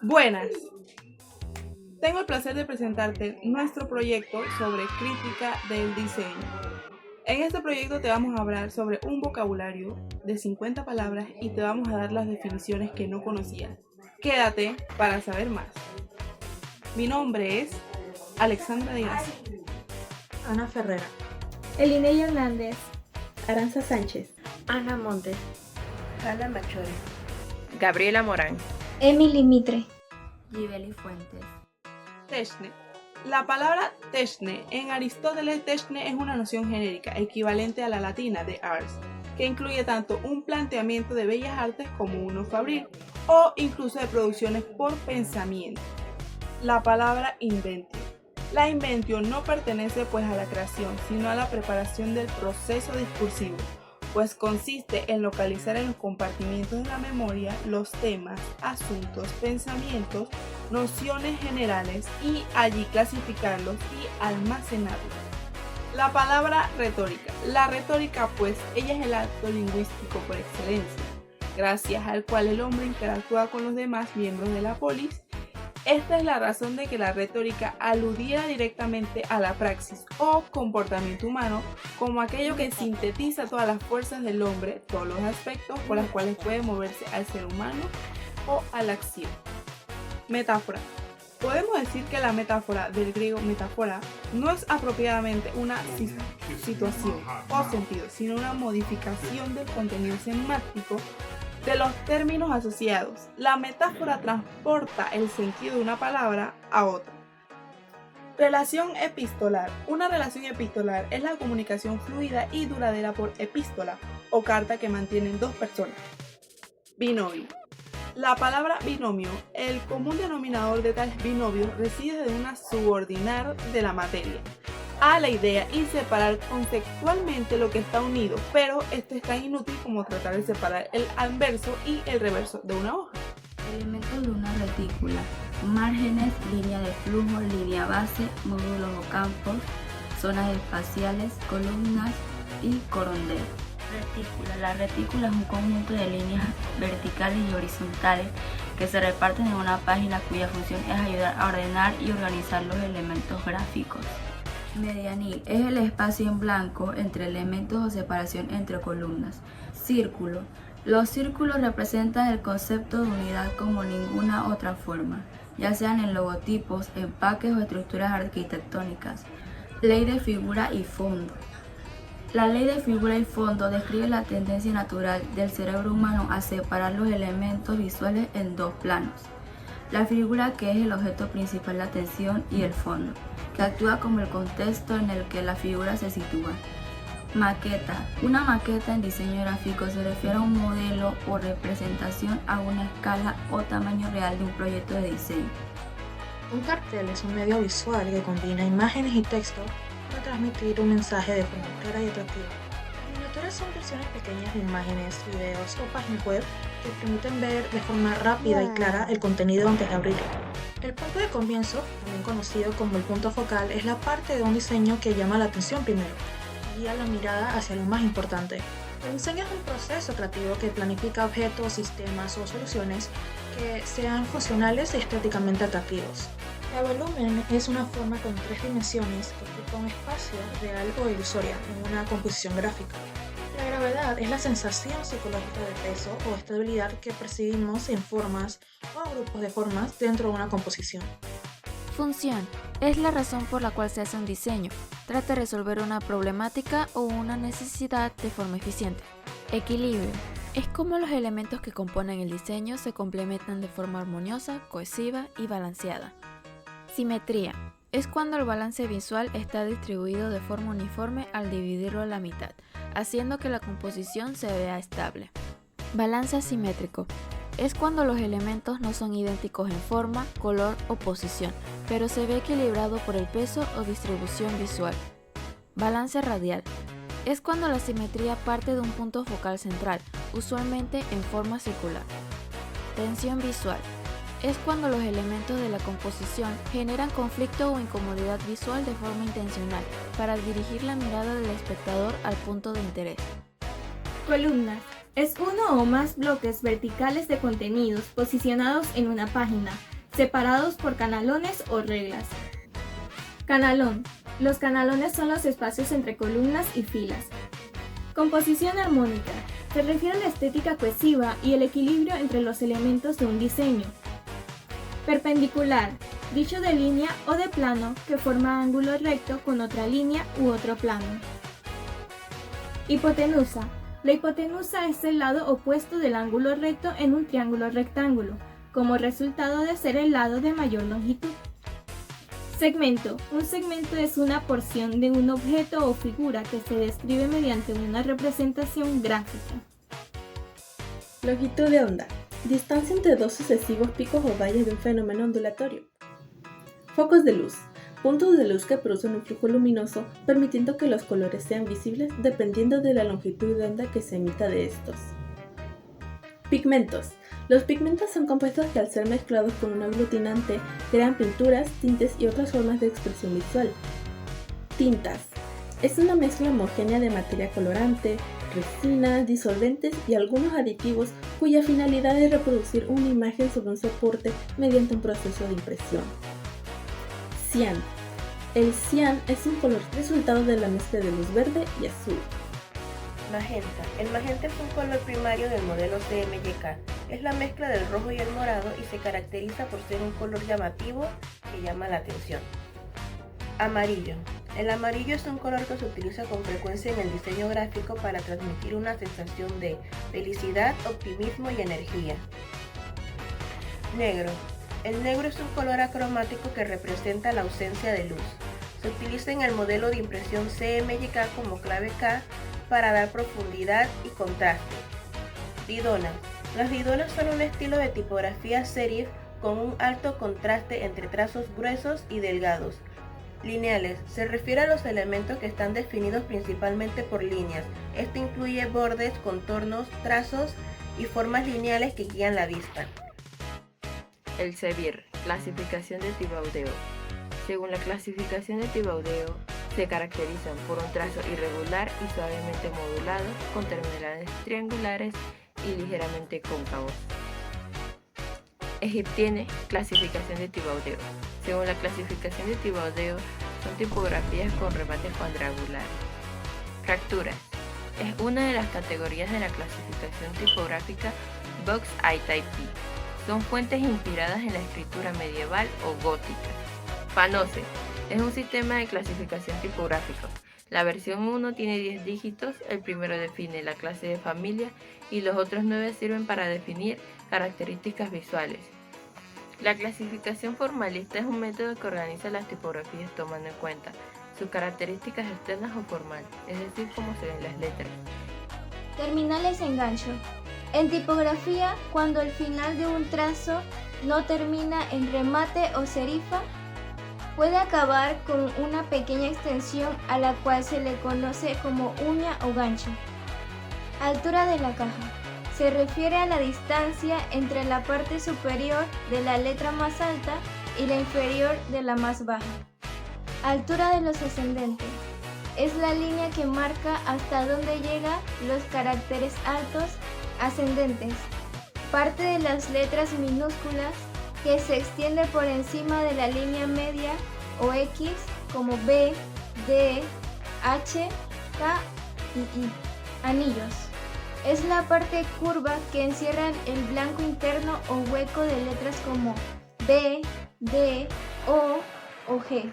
Buenas, tengo el placer de presentarte nuestro proyecto sobre crítica del diseño. En este proyecto te vamos a hablar sobre un vocabulario de 50 palabras y te vamos a dar las definiciones que no conocías. Quédate para saber más. Mi nombre es Alexandra de Gracia. Ana Ferrera. Eliney Hernández. Aranza Sánchez. Ana Montes. Ana Machore. Gabriela Morán. Emily Mitre. Gibeli Fuentes. Techne. La palabra techne en Aristóteles, techne es una noción genérica equivalente a la latina de ars, que incluye tanto un planteamiento de bellas artes como uno fabril, o incluso de producciones por pensamiento. La palabra inventio. La inventio no pertenece pues a la creación, sino a la preparación del proceso discursivo, pues consiste en localizar en los compartimientos de la memoria los temas, asuntos, pensamientos, nociones generales y allí clasificarlos y almacenarlos. La palabra retórica. La retórica pues ella es el acto lingüístico por excelencia, gracias al cual el hombre interactúa con los demás miembros de la polis. Esta es la razón de que la retórica aludiera directamente a la praxis o comportamiento humano como aquello que sintetiza todas las fuerzas del hombre, todos los aspectos por los cuales puede moverse al ser humano o a la acción. Metáfora. Podemos decir que la metáfora, del griego metáfora, no es apropiadamente una situación o sentido, sino una modificación del contenido semántico de los términos asociados. La metáfora transporta el sentido de una palabra a otra. Relación epistolar. Una relación epistolar es la comunicación fluida y duradera por epístola o carta que mantienen dos personas. Binomio. La palabra binomio, el común denominador de tales binomios reside en una subordinar de la materia a la idea y separar conceptualmente lo que está unido, pero esto es tan inútil como tratar de separar el anverso y el reverso de una hoja. Elementos de una retícula: márgenes, línea de flujo, línea base, módulos o campos, zonas espaciales, columnas y corondel. Retícula. La retícula es un conjunto de líneas verticales y horizontales que se reparten en una página cuya función es ayudar a ordenar y organizar los elementos gráficos. Medianil es el espacio en blanco entre elementos o separación entre columnas. Círculo. Los círculos representan el concepto de unidad como ninguna otra forma, ya sean en logotipos, empaques o estructuras arquitectónicas. Ley de figura y fondo. La ley de figura y fondo describe la tendencia natural del cerebro humano a separar los elementos visuales en dos planos. La figura, que es el objeto principal de atención, y el fondo, que actúa como el contexto en el que la figura se sitúa. Maqueta. Una maqueta en diseño gráfico se refiere a un modelo o representación a una escala o tamaño real de un proyecto de diseño. Un cartel es un medio visual que combina imágenes y texto para transmitir un mensaje de forma clara y atractiva. Las miniaturas son versiones pequeñas de imágenes, videos o páginas web que permiten ver de forma rápida y clara el contenido antes de abrirlo. El punto de comienzo, también conocido como el punto focal, es la parte de un diseño que llama la atención primero y guía la mirada hacia lo más importante. El diseño es un proceso creativo que planifica objetos, sistemas o soluciones que sean funcionales y estéticamente atractivos. El volumen es una forma con tres dimensiones que ocupa un espacio real o ilusoria en una composición gráfica. La gravedad es la sensación psicológica de peso o estabilidad que percibimos en formas o grupos de formas dentro de una composición. Función es la razón por la cual se hace un diseño. Trata de resolver una problemática o una necesidad de forma eficiente. Equilibrio es cómo los elementos que componen el diseño se complementan de forma armoniosa, cohesiva y balanceada. Simetría es cuando el balance visual está distribuido de forma uniforme al dividirlo a la mitad, haciendo que la composición se vea estable. Balance asimétrico es cuando los elementos no son idénticos en forma, color o posición, pero se ve equilibrado por el peso o distribución visual. Balance radial es cuando la simetría parte de un punto focal central, usualmente en forma circular. Tensión visual es cuando los elementos de la composición generan conflicto o incomodidad visual de forma intencional para dirigir la mirada del espectador al punto de interés. Columnas. Es uno o más bloques verticales de contenidos posicionados en una página, separados por canalones o reglas. Canalón. Los canalones son los espacios entre columnas y filas. Composición armónica. Se refiere a la estética cohesiva y el equilibrio entre los elementos de un diseño. Perpendicular. Dicho de línea o de plano que forma ángulo recto con otra línea u otro plano. Hipotenusa. La hipotenusa es el lado opuesto del ángulo recto en un triángulo rectángulo, como resultado de ser el lado de mayor longitud. Segmento. Un segmento es una porción de un objeto o figura que se describe mediante una representación gráfica. Longitud de onda. Distancia entre dos sucesivos picos o valles de un fenómeno ondulatorio. Focos de luz. Puntos de luz que producen un flujo luminoso, permitiendo que los colores sean visibles dependiendo de la longitud de onda que se emita de estos. Pigmentos. Los pigmentos son compuestos que al ser mezclados con un aglutinante crean pinturas, tintes y otras formas de expresión visual. Tintas. Es una mezcla homogénea de materia colorante, resina, disolventes y algunos aditivos cuya finalidad es reproducir una imagen sobre un soporte mediante un proceso de impresión. Cian. El cian es un color resultado de la mezcla de luz verde y azul. Magenta. El magenta es un color primario del modelo CMYK. Es la mezcla del rojo y el morado y se caracteriza por ser un color llamativo que llama la atención. Amarillo. El amarillo es un color que se utiliza con frecuencia en el diseño gráfico para transmitir una sensación de felicidad, optimismo y energía. Negro. El negro es un color acromático que representa la ausencia de luz. Se utiliza en el modelo de impresión CMYK como clave K para dar profundidad y contraste. Didonas. Las didonas son un estilo de tipografía serif con un alto contraste entre trazos gruesos y delgados. Lineales. Se refiere a los elementos que están definidos principalmente por líneas. Esto incluye bordes, contornos, trazos y formas lineales que guían la vista. El Sevir, clasificación de Thibaudeau. Según la clasificación de Thibaudeau, se caracterizan por un trazo irregular y suavemente modulado, con terminales triangulares y ligeramente cóncavos. Egiptienne, clasificación de Thibaudeau. Según la clasificación de Thibaudeau, son tipografías con remates cuadrangulares. Fracturas. Es una de las categorías de la clasificación tipográfica Box I-Type. Son fuentes inspiradas en la escritura medieval o gótica. Panose. Es un sistema de clasificación tipográfico. La versión 1 tiene 10 dígitos, el primero define la clase de familia y los otros 9 sirven para definir características visuales. La clasificación formalista es un método que organiza las tipografías tomando en cuenta sus características externas o formales, es decir, cómo se ven las letras. Terminales en gancho. En tipografía, cuando el final de un trazo no termina en remate o serifa, puede acabar con una pequeña extensión a la cual se le conoce como uña o gancho. Altura de la caja. Se refiere a la distancia entre la parte superior de la letra más alta y la inferior de la más baja. Altura de los ascendentes. Es la línea que marca hasta dónde llegan los caracteres altos ascendentes, parte de las letras minúsculas que se extiende por encima de la línea media o X como B, D, H, K y I. Anillos. Es la parte curva que encierra el blanco interno o hueco de letras como B, D, O o G.